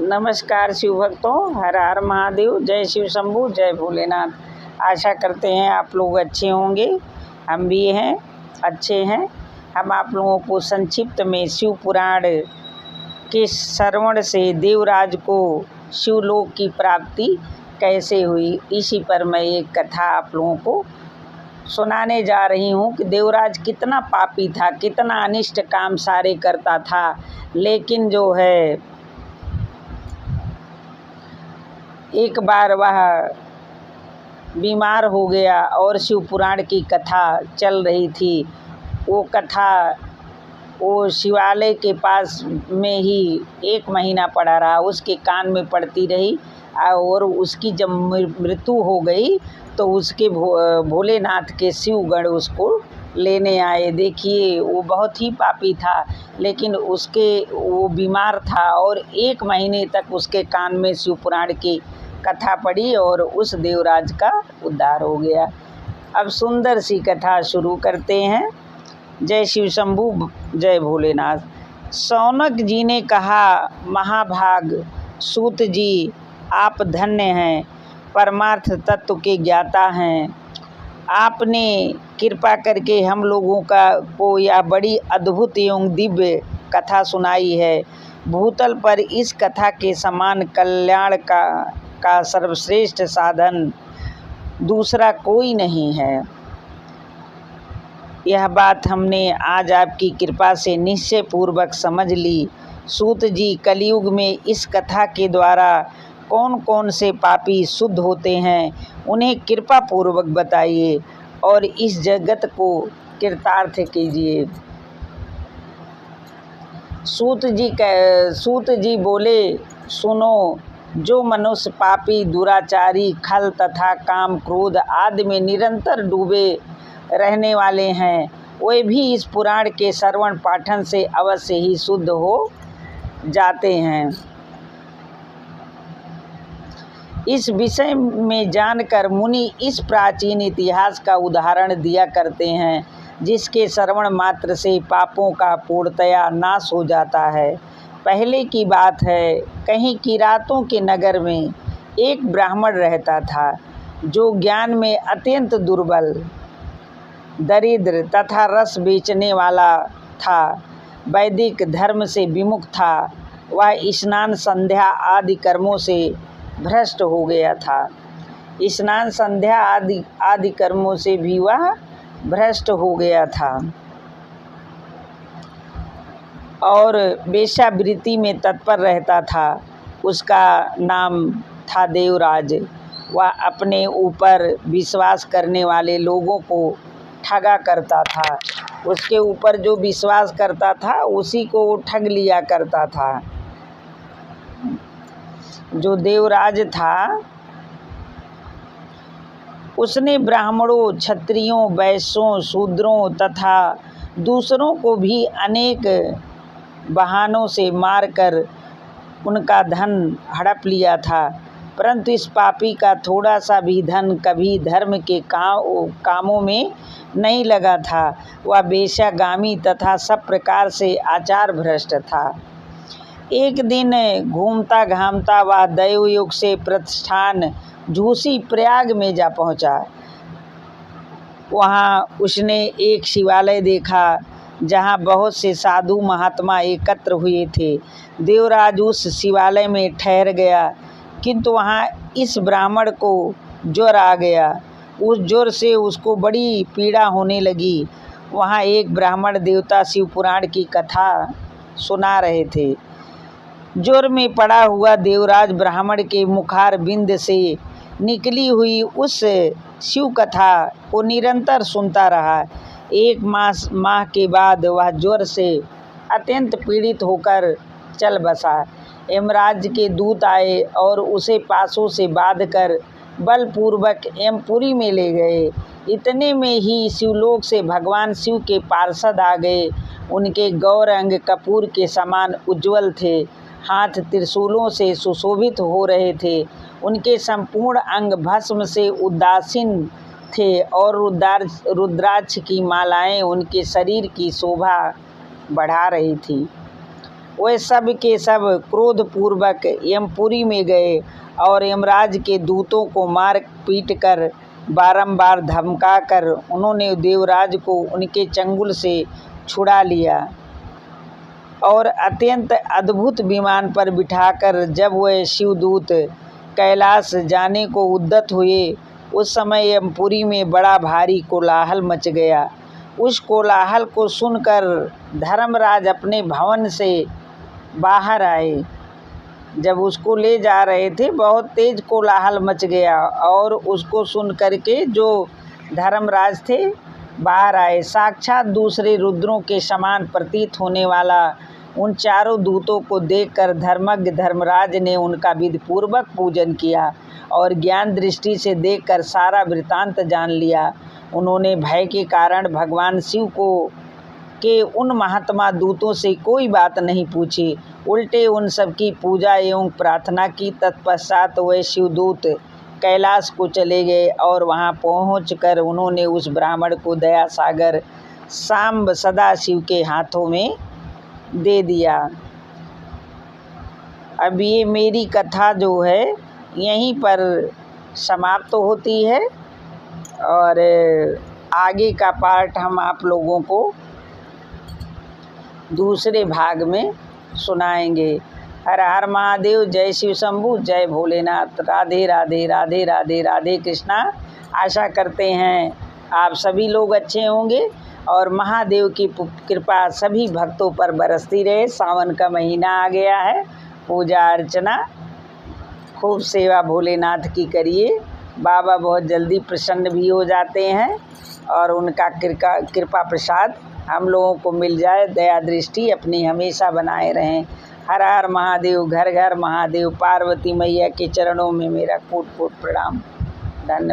नमस्कार शिव भक्तों, हर हर महादेव, जय शिव शंभू, जय भोलेनाथ। आशा करते हैं आप लोग अच्छे होंगे। हम भी हैं, अच्छे हैं। हम आप लोगों को संक्षिप्त में शिव पुराण के श्रवण से देवराज को शिवलोक की प्राप्ति कैसे हुई, इसी पर मैं एक कथा आप लोगों को सुनाने जा रही हूँ कि देवराज कितना पापी था, कितना अनिष्ट काम सारे करता था, लेकिन जो है एक बार वह बीमार हो गया और शिव पुराण की कथा चल रही थी। वो कथा वो शिवालय के पास में ही 1 महीना पड़ा रहा, उसके कान में पड़ती रही और उसकी जब मृत्यु हो गई तो उसके भोलेनाथ के शिवगण उसको लेने आए। देखिए, वो बहुत ही पापी था, लेकिन वो बीमार था और 1 महीने तक उसके कान में शिव पुराण की कथा पड़ी और उस देवराज का उद्धार हो गया। अब सुंदर सी कथा शुरू करते हैं। जय शिव शंभू, जय भोलेनाथ। शौनक जी ने कहा, महाभाग सूत जी, आप धन्य हैं, परमार्थ तत्व के ज्ञाता हैं। आपने कृपा करके हम लोगों को यह बड़ी अद्भुत एवं दिव्य कथा सुनाई है। भूतल पर इस कथा के समान कल्याण का सर्वश्रेष्ठ साधन दूसरा कोई नहीं है। यह बात हमने आज आपकी कृपा से निश्चय पूर्वक समझ ली। सूत जी, कलयुग में इस कथा के द्वारा कौन कौन से पापी शुद्ध होते हैं, उन्हें कृपा पूर्वक बताइए और इस जगत को कृतार्थ कीजिए। सूत जी बोले, सुनो, जो मनुष्य पापी, दुराचारी, खल तथा काम क्रोध आदि में निरंतर डूबे रहने वाले हैं, वे भी इस पुराण के श्रवण पाठन से अवश्य ही शुद्ध हो जाते हैं। इस विषय में जानकर मुनि इस प्राचीन इतिहास का उदाहरण दिया करते हैं, जिसके श्रवण मात्र से पापों का पूर्णतया नाश हो जाता है। पहले की बात है, कहीं किरातों के नगर में एक ब्राह्मण रहता था, जो ज्ञान में अत्यंत दुर्बल, दरिद्र तथा रस बेचने वाला था। वैदिक धर्म से विमुख था। वह स्नान संध्या आदि कर्मों से भ्रष्ट हो गया था। स्नान संध्या आदि कर्मों से भी वह भ्रष्ट हो गया था और वेश्यावृत्ति में तत्पर रहता था। उसका नाम था देवराज। वह अपने ऊपर विश्वास करने वाले लोगों को ठगा करता था। उसके ऊपर जो विश्वास करता था उसी को वो ठग लिया करता था। जो देवराज था उसने ब्राह्मणों, क्षत्रियों, वैश्यों, शूद्रों तथा दूसरों को भी अनेक बहानों से मारकर उनका धन हड़प लिया था, परंतु इस पापी का थोड़ा सा भी धन कभी धर्म के कामों में नहीं लगा था। वह वेश्यागामी तथा सब प्रकार से आचार भ्रष्ट था। एक दिन घूमता घामता वह दैवयोग से प्रतिष्ठान झूसी प्रयाग में जा पहुंचा। वहाँ उसने एक शिवालय देखा, जहाँ बहुत से साधु महात्मा एकत्र हुए थे। देवराज उस शिवालय में ठहर गया, किंतु वहाँ इस ब्राह्मण को ज्वर आ गया। उस ज्वर से उसको बड़ी पीड़ा होने लगी। वहाँ एक ब्राह्मण देवता शिव पुराण की कथा सुना रहे थे। ज्वर में पड़ा हुआ देवराज ब्राह्मण के मुखार बिंद से निकली हुई उस शिव कथा को निरंतर सुनता रहा। 1 माह के बाद वह ज्वर से अत्यंत पीड़ित होकर चल बसा। यमराज के दूत आए और उसे पासों से बांधकर बलपूर्वक यमपुरी में ले गए। इतने में ही शिवलोक से भगवान शिव के पार्षद आ गए। उनके गौर अंग कपूर के समान उज्ज्वल थे, हाथ त्रिशूलों से सुशोभित हो रहे थे। उनके संपूर्ण अंग भस्म से उदासीन थे और रुद्राक्ष की मालाएं उनके शरीर की शोभा बढ़ा रही थी। वे सब के सब क्रोधपूर्वक यमपुरी में गए और यमराज के दूतों को मार पीट कर बारंबार धमका कर उन्होंने देवराज को उनके चंगुल से छुड़ा लिया और अत्यंत अद्भुत विमान पर बिठाकर जब वह शिवदूत कैलाश जाने को उद्यत हुए उस समय यमपुरी में बड़ा भारी कोलाहल मच गया। उस कोलाहल को सुनकर धर्मराज अपने भवन से बाहर आए। जब उसको ले जा रहे थे बहुत तेज कोलाहल मच गया और उसको सुन करके जो धर्मराज थे बाहर आए। साक्षात दूसरे रुद्रों के समान प्रतीत होने वाला उन चारों दूतों को देखकर धर्मज्ञ धर्मराज ने उनका विधिपूर्वक पूजन किया और ज्ञान दृष्टि से देखकर सारा वृत्तांत जान लिया। उन्होंने भय के कारण भगवान शिव को के उन महात्मा दूतों से कोई बात नहीं पूछी, उल्टे उन सब की पूजा एवं प्रार्थना की। तत्पश्चात वह शिवदूत कैलाश को चले गए और वहां पहुंचकर उन्होंने उस ब्राह्मण को दया सागर सांब सदाशिव के हाथों में दे दिया। अब ये मेरी कथा जो है यहीं पर समाप्त होती है और आगे का पार्ट हम आप लोगों को दूसरे भाग में सुनाएंगे। हर हर महादेव, जय शिव शंभू, जय भोलेनाथ। राधे राधे राधे राधे राधे कृष्णा। आशा करते हैं आप सभी लोग अच्छे होंगे और महादेव की कृपा सभी भक्तों पर बरसती रहे। सावन का महीना आ गया है, पूजा अर्चना खूब सेवा भोलेनाथ की करिए। बाबा बहुत जल्दी प्रसन्न भी हो जाते हैं और उनका कृपा प्रसाद हम लोगों को मिल जाए। दया दृष्टि अपनी हमेशा बनाए रहें। हर हर महादेव, घर घर महादेव। पार्वती मैया के चरणों में मेरा कोट कोट प्रणाम। धन्यवाद।